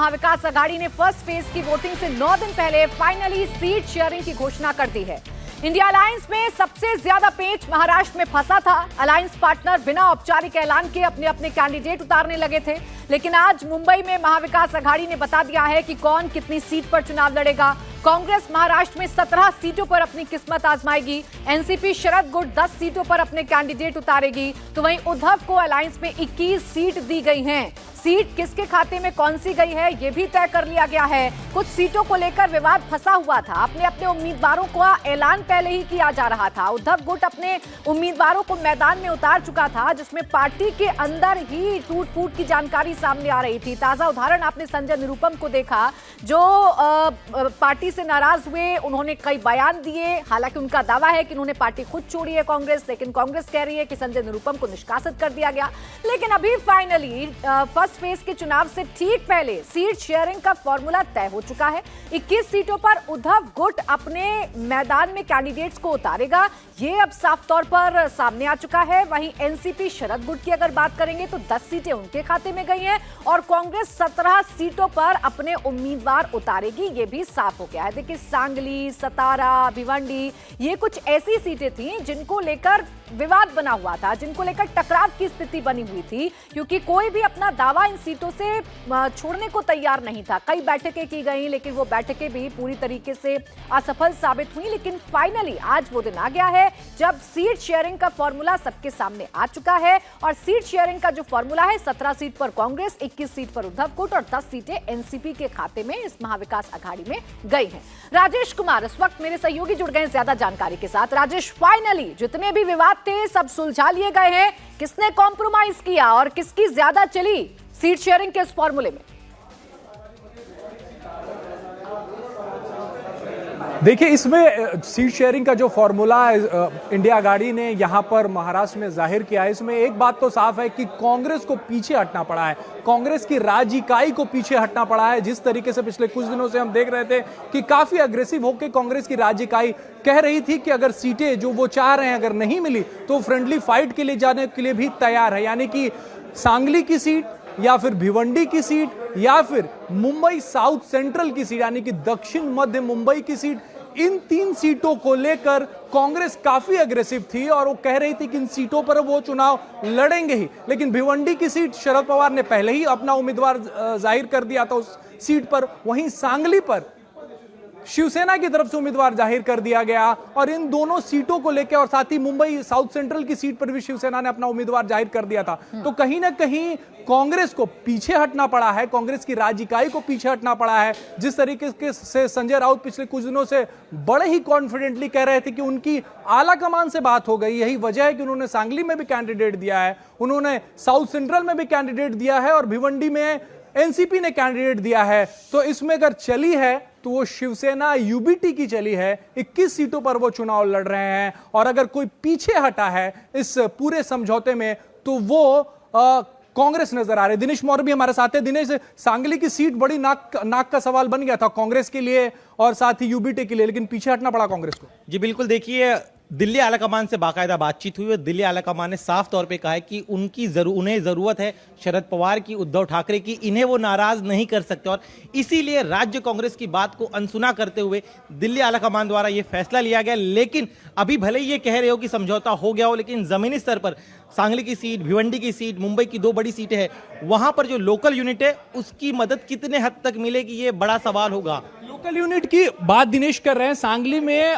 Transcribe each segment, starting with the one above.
महाविकास अघाड़ी ने first phase की voting से 9 दिन पहले फाइनली सीट शेयरिंग की घोषणा कर दी है। इंडिया अलायंस में सबसे ज्यादा पेच महाराष्ट्र में फंसा था। अलायंस पार्टनर बिना औपचारिक ऐलान के अपने अपने कैंडिडेट उतारने लगे थे, लेकिन आज मुंबई में महाविकास अघाड़ी ने बता दिया है कि कौन कितनी सीट पर चुनाव लड़ेगा। कांग्रेस महाराष्ट्र में 17 सीटों पर अपनी किस्मत आजमाएगी। एनसीपी शरद गुट 10 सीटों पर अपने कैंडिडेट उतारेगी, तो वहीं उद्धव को अलायंस में 21 सीट दी गई हैं। सीट किसके खाते में कौन सी गई है ये भी तय कर लिया गया है। कुछ सीटों को लेकर विवाद फंसा हुआ था। अपने अपने उम्मीदवारों का ऐलान पहले ही किया जा रहा था। उद्धव गुट अपने उम्मीदवारों को मैदान में उतार चुका था, जिसमें पार्टी के अंदर ही टूट फूट की जानकारी सामने आ रही थी। ताजा उदाहरण आपने संजय निरुपम को देखा, जो पार्टी से नाराज हुए। उन्होंने कई बयान दिए। हालांकि उनका दावा है कि उन्होंने पार्टी खुद छोड़ी है कांग्रेस, लेकिन कांग्रेस कह रही है कि संजय निरुपम को निष्कासित कर दिया गया। लेकिन अभी फाइनली फर्स्ट फेज के चुनाव से ठीक पहले सीट शेयरिंग का फॉर्मूला तय हो चुका है। 21 सीटों पर उद्धव गुट अपने मैदान में कैंडिडेट्स को उतारेगा, ये अब साफ तौर पर सामने आ चुका है। वहीं एनसीपी शरद गुट की अगर बात करेंगे तो 10 सीटें उनके खाते में गई हैं और कांग्रेस 17 सीटों पर अपने उम्मीदवार उतारेगी, ये भी साफ हो गया है। देखिए, सांगली, सतारा, भिवंडी, ये कुछ ऐसी सीटें थी जिनको लेकर विवाद बना हुआ था, जिनको लेकर टकराव की स्थिति बनी हुई थी, क्योंकि कोई भी अपना दावा इन सीटों से छोड़ने को तैयार नहीं था। कई बैठकें की गई, लेकिन वो बैठकें भी पूरी तरीके से असफल साबित हुई। लेकिन फाइनली आज वो दिन आ गया है जब सीट शेयरिंग का फॉर्मूला सबके सामने आ चुका है। और सीट शेयरिंग का जो फॉर्मूला है, 17 सीट पर कांग्रेस, 21 सीट पर उद्धव गुट और 10 सीटें एनसीपी के खाते में इस महाविकास अघाड़ी में गई हैं। राजेश कुमार इस वक्त मेरे सहयोगी जुड़ गए ज्यादा जानकारी के साथ। राजेश, फाइनली जितने भी विवाद थे सब सुलझा लिए गए हैं। किसने कॉम्प्रोमाइज किया और किसकी ज्यादा चली सीट शेयरिंग के इस फॉर्मूले में? देखिए, इसमें सीट शेयरिंग का जो फॉर्मूला इंडिया अघाड़ी ने यहां पर महाराष्ट्र में जाहिर किया है, इसमें एक बात तो साफ है कि कांग्रेस को पीछे हटना पड़ा है। कांग्रेस की राज्य इकाई को पीछे हटना पड़ा है। जिस तरीके से पिछले कुछ दिनों से हम देख रहे थे कि काफी अग्रेसिव होकर कांग्रेस की राज्य इकाई कह रही थी कि अगर सीटें जो वो चाह रहे हैं अगर नहीं मिली तो फ्रेंडली फाइट के लिए जाने के लिए भी तैयार है। यानी कि सांगली की सीट या फिर भिवंडी की सीट या फिर मुंबई साउथ सेंट्रल की सीट यानी कि दक्षिण मध्य मुंबई की सीट, इन 3 सीटों को लेकर कांग्रेस काफी अग्रेसिव थी और वो कह रही थी कि इन सीटों पर वो चुनाव लड़ेंगे ही। लेकिन भिवंडी की सीट शरद पवार ने पहले ही अपना उम्मीदवार जाहिर कर दिया था उस सीट पर। वहीं सांगली पर शिवसेना की तरफ से उम्मीदवार जाहिर कर दिया गया और इन दोनों सीटों को लेकर और साथ ही मुंबई साउथ सेंट्रल की सीट पर भी शिवसेना ने अपना उम्मीदवार जाहिर कर दिया था। तो कहीं ना कहीं कांग्रेस को पीछे हटना पड़ा है, कांग्रेस की राज्य इकाई को पीछे हटना पड़ा है। जिस तरीके से संजय राउत पिछले कुछ दिनों से बड़े ही कॉन्फिडेंटली कह रहे थे कि उनकी आला कमान से बात हो गई, यही वजह है कि उन्होंने सांगली में भी कैंडिडेट दिया है, उन्होंने साउथ सेंट्रल में भी कैंडिडेट दिया है और भिवंडी में एनसीपी ने कैंडिडेट दिया है। तो इसमें अगर चली है तो वो शिवसेना यूबीटी की चली है। 21 सीटों पर वो चुनाव लड़ रहे हैं और अगर कोई पीछे हटा है इस पूरे समझौते में तो वो कांग्रेस नजर आ रही है। दिनेश मौर्य भी हमारे साथ है। दिनेश, सांगली की सीट बड़ी नाक का सवाल बन गया था कांग्रेस के लिए और साथ ही यूबीटी के लिए, लेकिन पीछे हटना पड़ा कांग्रेस को। जी बिल्कुल, देखिए, दिल्ली आलाकमान से बाकायदा बातचीत हुई और दिल्ली आलाकमान ने साफ तौर पे कहा है कि उन्हें जरूरत है शरद पवार की, उद्धव ठाकरे की, इन्हें वो नाराज नहीं कर सकते और इसीलिए राज्य कांग्रेस की बात को अनसुना करते हुए दिल्ली आलाकमान द्वारा ये फैसला लिया गया। लेकिन अभी भले ही ये कह रहे हो कि समझौता हो गया हो, लेकिन जमीनी स्तर पर सांगली की सीट, भिवंडी की सीट, मुंबई की 2 बड़ी सीटें हैं, वहां पर जो लोकल यूनिट है उसकी मदद कितने हद तक मिलेगी ये बड़ा सवाल होगा। लोकल यूनिट की बात दिनेश कर रहे हैं। सांगली में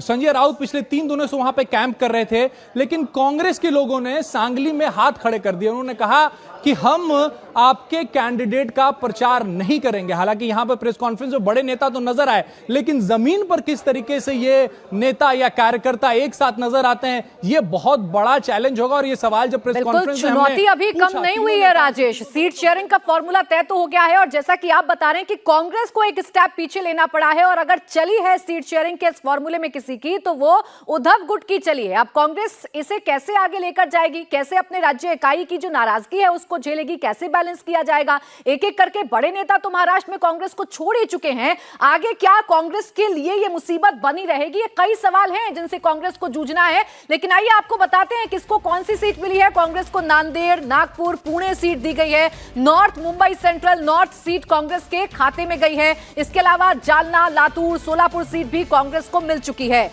संजय राउत पिछले 3 दिनों से वहां पे कैंप कर रहे थे, लेकिन कांग्रेस के लोगों ने सांगली में हाथ खड़े कर दिए। उन्होंने कहा कि हम आपके कैंडिडेट का प्रचार नहीं करेंगे। हालांकि यहां पर प्रेस कॉन्फ्रेंस में बड़े नेता तो नजर आए, लेकिन जमीन पर किस तरीके से ये नेता या कार्यकर्ता एक साथ नजर आते हैं, ये बहुत बड़ा चैलेंज होगा। और ये सवाल जब प्रेस कॉन्फ्रेंस में चुनौती अभी कम नहीं हुई है राजेश। सीट शेयरिंग का फॉर्मूला तय तो हो गया है और जैसा कि आप बता रहे हैं कि कांग्रेस को एक स्टेप पीछे लेना पड़ा है और अगर चली है सीट शेयरिंग के इस फॉर्मूले में किसी की तो वो उद्धव गुट की चली है। अब कांग्रेस इसे कैसे आगे लेकर जाएगी, कैसे अपने राज्य इकाई की जो नाराजगी है उसको को झेलेगी, कैसे बैलेंस किया जाएगा? एक एक करके बड़े नेता तो महाराष्ट्र में कांग्रेस को छोड़ ही चुके हैं। आगे क्या कांग्रेस के लिए ये मुसीबत बनी रहेगी? ये कई सवाल हैं जिनसे कांग्रेस को जूझना है। लेकिन आइए आपको बताते हैं किसको कौन सी सीट मिली है। कांग्रेस को नांदेड़, नागपुर, पुणे सीट दी गई है। North Mumbai central north seat Congress के खाते में गई है। इसके अलावा जालना, लातूर, सोलापुर सीट भी कांग्रेस को मिल चुकी है।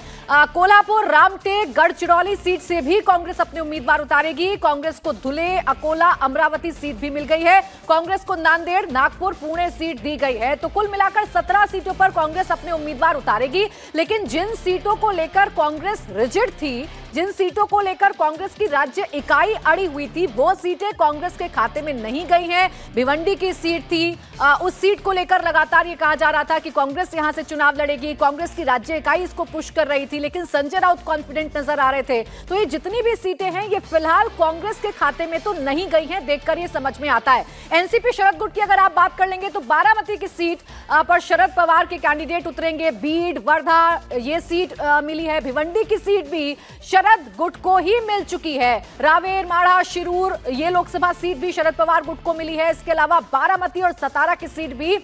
कोल्हापुर, रामटेक, गढ़चिरौली सीट से भी कांग्रेस अपने उम्मीदवार उतारेगी। कांग्रेस को धुले, अकोला, अमरावती सीट भी मिल गई है। कांग्रेस को नांदेड़, नागपुर, पुणे सीट दी गई है। तो कुल मिलाकर 17 सीटों पर कांग्रेस अपने उम्मीदवार उतारेगी। लेकिन जिन सीटों को लेकर कांग्रेस रिजिड थी, जिन सीटों को लेकर कांग्रेस की राज्य इकाई अड़ी हुई थी, वो सीटें कांग्रेस के खाते में नहीं गई हैं। भिवंडी की सीट थी, उस सीट को लेकर लगातार ये कहा जा रहा था कि कांग्रेस यहां से चुनाव लड़ेगी, कांग्रेस की राज्य इकाई इसको पुश कर रही थी, लेकिन संजय राउत कॉन्फिडेंट नजर आ रहे थे। तो ये जितनी भी सीटें हैं ये फिलहाल कांग्रेस के खाते में तो नहीं गई हैं, देखकर ये समझ में आता है। एनसीपी शरद गुट की अगर आप बात कर लेंगे तो बारामती की सीट पर शरद पवार के कैंडिडेट उतरेंगे। बीड, वर्धा ये सीट मिली है। भिवंडी की सीट भी शरद गुट को ही मिल चुकी है। रावेर, माढ़ा, शिरूर ये लोकसभा सीट भी शरद पवार गुट को मिली है। इसके अलावा बारामती और सतारा की सीट भी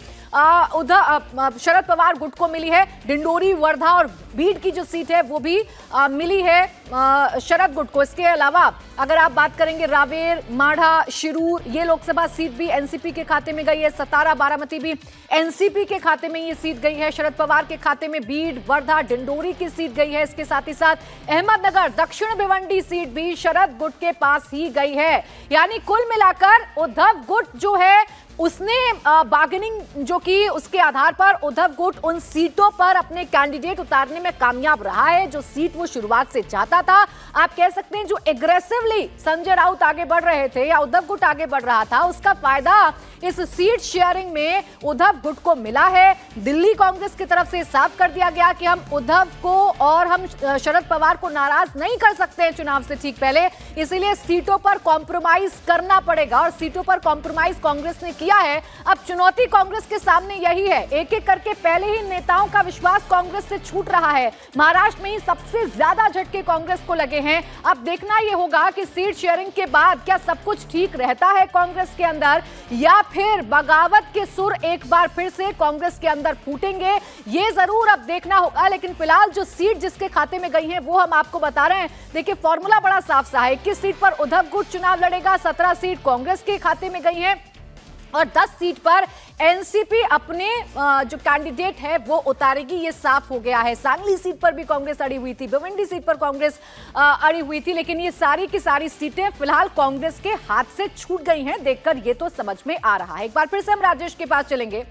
उधर शरद पवार गुट को मिली है। डिंडोरी, वर्धा और बीड की जो सीट है वो भी मिली है शरद गुट को। इसके अलावा अगर आप बात करेंगे रावेर, माढ़ा, शिरूर ये लोकसभा सीट भी एनसीपी के खाते में गई है। सतारा, बारामती भी एनसीपी के खाते में ये सीट गई है। शरद पवार के खाते में बीड, वर्धा, डिंडोरी की सीट गई है। इसके साथ ही साथ अहमदनगर, दक्षिण भिवंडी सीट भी शरद गुट के पास ही गई है। यानी कुल मिलाकर उद्धव गुट जो है उसने बार्गेनिंग जो की, उसके आधार पर उद्धव गुट उन सीटों पर अपने कैंडिडेट उतारने में कामयाब रहा है जो सीट वो शुरुआत से चाहता था। आप कह सकते हैं जो एग्रेसिवली संजय राउत आगे बढ़ रहे थे या उद्धव गुट आगे बढ़ रहा था, उसका फायदा इस सीट शेयरिंग में उद्धव गुट को मिला है। दिल्ली कांग्रेस की तरफ से साफ कर दिया गया कि हम उद्धव को और हम शरद पवार को नाराज नहीं कर सकते हैं चुनाव से ठीक पहले, इसीलिए सीटों पर कॉम्प्रोमाइज करना पड़ेगा और सीटों पर कॉम्प्रोमाइज कांग्रेस ने किया है। अब चुनौती कांग्रेस के सामने यही है। एक एक करके पहले ही नेताओं का विश्वास कांग्रेस से छूट रहा है। महाराष्ट्र में ही सबसे ज्यादा झटके कांग्रेस को लगे हैं। अब देखना यह होगा कि सीट शेयरिंग के बाद क्या सब कुछ ठीक रहता है कांग्रेस के अंदर या फिर बगावत के सुर एक बार फिर से कांग्रेस के अंदर फूटेंगे, ये जरूर अब देखना होगा। लेकिन फिलहाल जो सीट जिसके खाते में गई है वो हम आपको बता रहे हैं। देखिए फॉर्मूला बड़ा साफ सा है। 21 सीट पर उद्धव गुट चुनाव लड़ेगा, 17 सीट कांग्रेस के खाते में गई है और 10 सीट पर एनसीपी अपने जो कैंडिडेट है वो उतारेगी, ये साफ हो गया है। सांगली सीट पर भी कांग्रेस अड़ी हुई थी, भिवंडी सीट पर कांग्रेस अड़ी हुई थी, लेकिन ये सारी की सारी सीटें फिलहाल कांग्रेस के हाथ से छूट गई हैं। देखकर ये तो समझ में आ रहा है। एक बार फिर से हम राजेश के पास चलेंगे।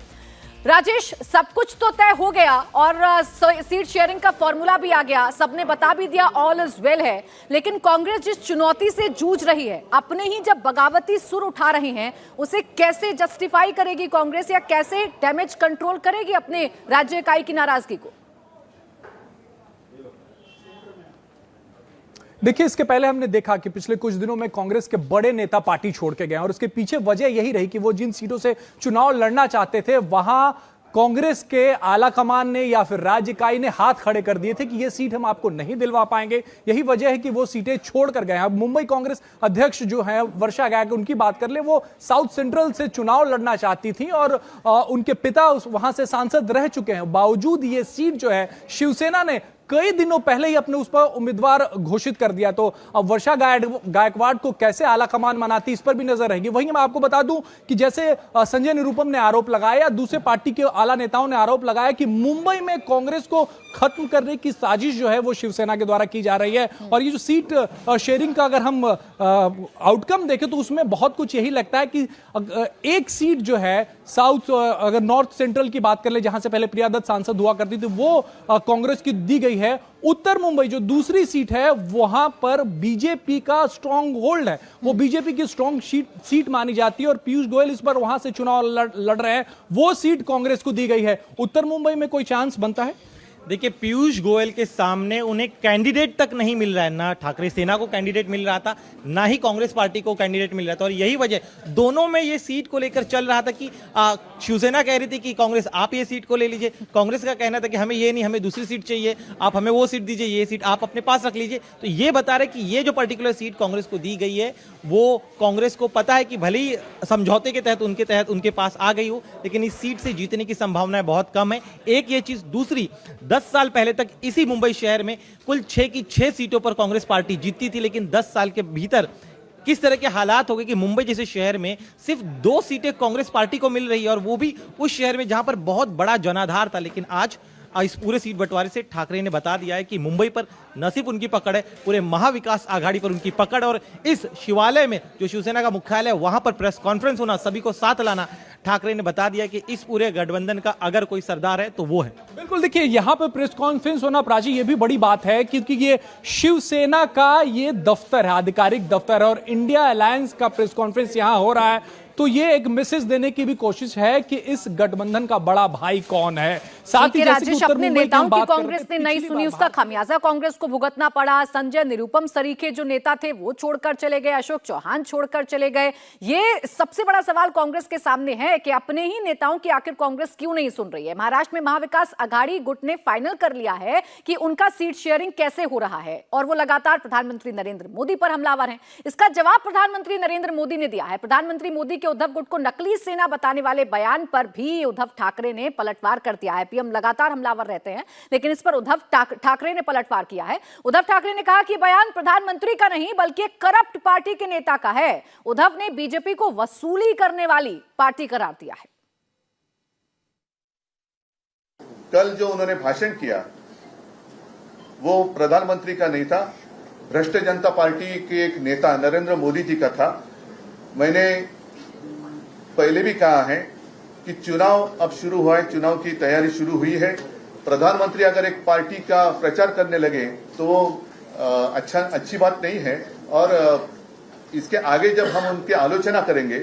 राजेश, सब कुछ तो तय हो गया और सीट शेयरिंग का फॉर्मूला भी आ गया, सबने बता भी दिया ऑल इज वेल है, लेकिन कांग्रेस जिस चुनौती से जूझ रही है, अपने ही जब बगावती सुर उठा रहे हैं, उसे कैसे जस्टिफाई करेगी कांग्रेस या कैसे डैमेज कंट्रोल करेगी अपने राज्य इकाई की नाराजगी को? देखिए, इसके पहले हमने देखा कि पिछले कुछ दिनों में कांग्रेस के बड़े नेता पार्टी छोड़ के गए और उसके पीछे वजह यही रही कि वो जिन सीटों से चुनाव लड़ना चाहते थे वहां कांग्रेस के आला कमान ने या फिर राज्य इकाई ने हाथ खड़े कर दिए थे कि ये सीट हम आपको नहीं दिलवा पाएंगे। यही वजह है कि वो सीटें छोड़ कर गए। अब मुंबई कांग्रेस अध्यक्ष जो है वर्षा गायक, उनकी बात कर ले, वो साउथ सेंट्रल से चुनाव लड़ना चाहती थी और उनके पिता वहां से सांसद रह चुके हैं। बावजूद ये सीट जो है शिवसेना ने कई दिनों पहले ही अपने उस पर उम्मीदवार घोषित कर दिया। तो अब वर्षा गायकवाड़ को कैसे आला कमान मनाती, इस पर भी नजर रहेगी। वहीं मैं आपको बता दूं कि जैसे संजय निरुपम ने आरोप लगाया या दूसरे पार्टी के आला नेताओं ने आरोप लगाया कि मुंबई में कांग्रेस को खत्म करने की साजिश जो है वो शिवसेना के द्वारा की जा रही है। और ये जो सीट शेयरिंग का अगर हम आउटकम देखें तो उसमें बहुत कुछ यही लगता है कि एक सीट जो है साउथ, अगर नॉर्थ सेंट्रल की बात कर ले, जहां से पहले प्रिया दत्त सांसद हुआ करती थी, वो कांग्रेस की दी गई है। उत्तर मुंबई जो दूसरी सीट है वहां पर बीजेपी का स्ट्रांग होल्ड है, वो बीजेपी की स्ट्रांग सीट मानी जाती है और पीयूष गोयल इस पर वहां से चुनाव लड़ रहे हैं। वो सीट कांग्रेस को दी गई है। उत्तर मुंबई में कोई चांस बनता है? देखिए, पीयूष गोयल के सामने उन्हें कैंडिडेट तक नहीं मिल रहा है। ना ठाकरे सेना को कैंडिडेट मिल रहा था, ना ही कांग्रेस पार्टी को कैंडिडेट मिल रहा था। और यही वजह, दोनों में ये सीट को लेकर चल रहा था कि शिवसेना कह रही थी कि कांग्रेस आप ये सीट को ले लीजिए, कांग्रेस का कहना था कि हमें ये नहीं, हमें दूसरी सीट चाहिए, आप हमें वो सीट दीजिए, ये सीट आप अपने पास रख लीजिए। तो ये बता रहे कि ये जो पर्टिकुलर सीट कांग्रेस को दी गई है, वो कांग्रेस को पता है कि भले ही समझौते के तहत उनके पास आ गई हो, लेकिन इस सीट से जीतने की संभावनाएं बहुत कम है। एक ये चीज। दूसरी, 10 साल पहले तक इसी मुंबई शहर में कुल 6 की 6 सीटों पर कांग्रेस पार्टी जीतती थी, लेकिन 10 साल के भीतर किस तरह के हालात हो गए कि मुंबई जैसे शहर में सिर्फ 2 सीटें कांग्रेस पार्टी को मिल रही है, और वो भी उस शहर में जहां पर बहुत बड़ा जनाधार था। लेकिन आज इस पूरे सीट बंटवारे से ठाकरे ने बता दिया है कि मुंबई पर न सिर्फ उनकी पकड़ है, पूरे महाविकास आघाड़ी पर उनकी पकड़। और इस शिवालय में जो शिवसेना का मुख्यालय है, वहां पर प्रेस कॉन्फ्रेंस होना, सभी को साथ लाना, ठाकरे ने बता दिया कि इस पूरे गठबंधन का अगर कोई सरदार है तो वो है। बिल्कुल, देखिए यहां पर प्रेस कॉन्फ्रेंस होना, प्राची, ये भी बड़ी बात है क्योंकि ये शिवसेना का ये दफ्तर है, आधिकारिक दफ्तर है, और इंडिया अलायंस का प्रेस कॉन्फ्रेंस यहां हो रहा है। तो ये एक मैसेज देने की भी कोशिश है कि इस गठबंधन का बड़ा भाई कौन है। साथ ही राजेश, अपने नेताओं की कांग्रेस ने नहीं सुनी, उसका खामियाजा कांग्रेस को भुगतना पड़ा। संजय निरुपम सरीखे जो नेता थे वो छोड़कर चले गए, अशोक चौहान छोड़कर चले गए। ये सबसे बड़ा सवाल कांग्रेस के सामने है कि अपने ही नेताओं की आखिर कांग्रेस क्यों नहीं सुन रही है। महाराष्ट्र में महाविकास आघाड़ी गुट ने फाइनल कर लिया है कि उनका सीट शेयरिंग कैसे हो रहा है, और वो लगातार प्रधानमंत्री नरेंद्र मोदी पर हमलावर हैं। इसका जवाब प्रधानमंत्री नरेंद्र मोदी ने दिया है। प्रधानमंत्री मोदी के उद्धव गुट को नकली सेना बताने वाले बयान पर भी उद्धव ठाकरे ने पलटवार कर दिया है। पीएम लगातार हमलावर रहते हैं, लेकिन इस पर उद्धव ठाकरे ने पलटवार किया है। उद्धव ठाकरे ने कहा कि बयान प्रधानमंत्री का नहीं बल्कि एक करप्ट पार्टी के नेता का है। उद्धव ने बीजेपी को वसूली करने वाली पार्टी करार दिया है। कल जो उन्होंने भाषण किया वो प्रधानमंत्री का नहीं था, भ्रष्ट जनता पार्टी के एक नेता नरेंद्र मोदी जी का था। मैंने पहले भी कहा है कि चुनाव अब शुरू हुआ है, चुनाव की तैयारी शुरू हुई है। प्रधानमंत्री अगर एक पार्टी का प्रचार करने लगे तो वो अच्छी बात नहीं है। और इसके आगे जब हम उनकी आलोचना करेंगे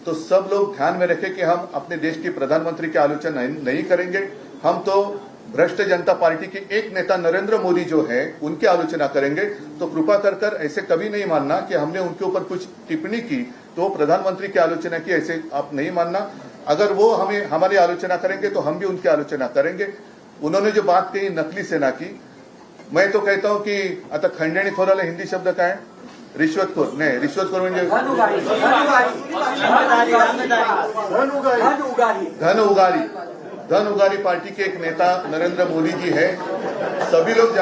तो सब लोग ध्यान में रखें कि हम अपने देश के प्रधानमंत्री की आलोचना नहीं करेंगे। हम तो भ्रष्ट जनता पार्टी के एक नेता नरेंद्र मोदी जो है उनकी आलोचना करेंगे। तो कृपा कर ऐसे कभी नहीं मानना कि हमने उनके ऊपर कुछ टिप्पणी की तो प्रधानमंत्री की आलोचना की, ऐसे आप नहीं मानना। अगर वो हमारी आलोचना करेंगे तो हम भी उनकी आलोचना करेंगे। उन्होंने जो बात कही नकली सेना की, मैं तो कहता हूं कि आता खंडणी खोराला हिंदी शब्द काय, रिश्वतखोर नाही, रिश्वतखोर म्हणजे धन उगारी पार्टी के एक नेता नरेंद्र मोदी जी है। सभी लोग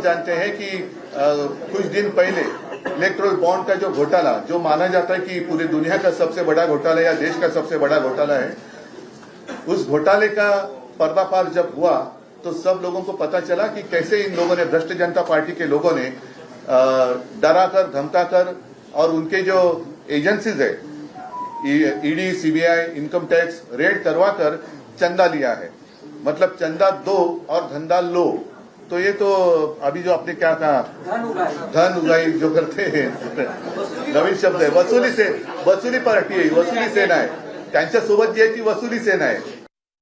जानते हैं कि कुछ दिन पहले इलेक्ट्रोल बॉन्ड का जो घोटाला, जो माना जाता है कि पूरी दुनिया का सबसे बड़ा घोटाला या देश का सबसे बड़ा घोटाला है, उस घोटाले का पर्दाफाश जब हुआ तो सब लोगों को पता चला कि कैसे इन लोगों ने, भ्रष्ट जनता पार्टी के लोगों ने डराकर, धमकाकर और उनके जो एजेंसीज है, ED, CBI, income tax, red करवाकर चंदा लिया है। मतलब चंदा दो और धंधा लो। तो ये तो अभी जो आपने क्या कहा, धन उगाई जो करते हैं, नवीन शब्द है, वसुली पार्टी आहे, वसुली सेना आहे, त्यांच्या सोबत जी आहे ती वसुली सेना आहे।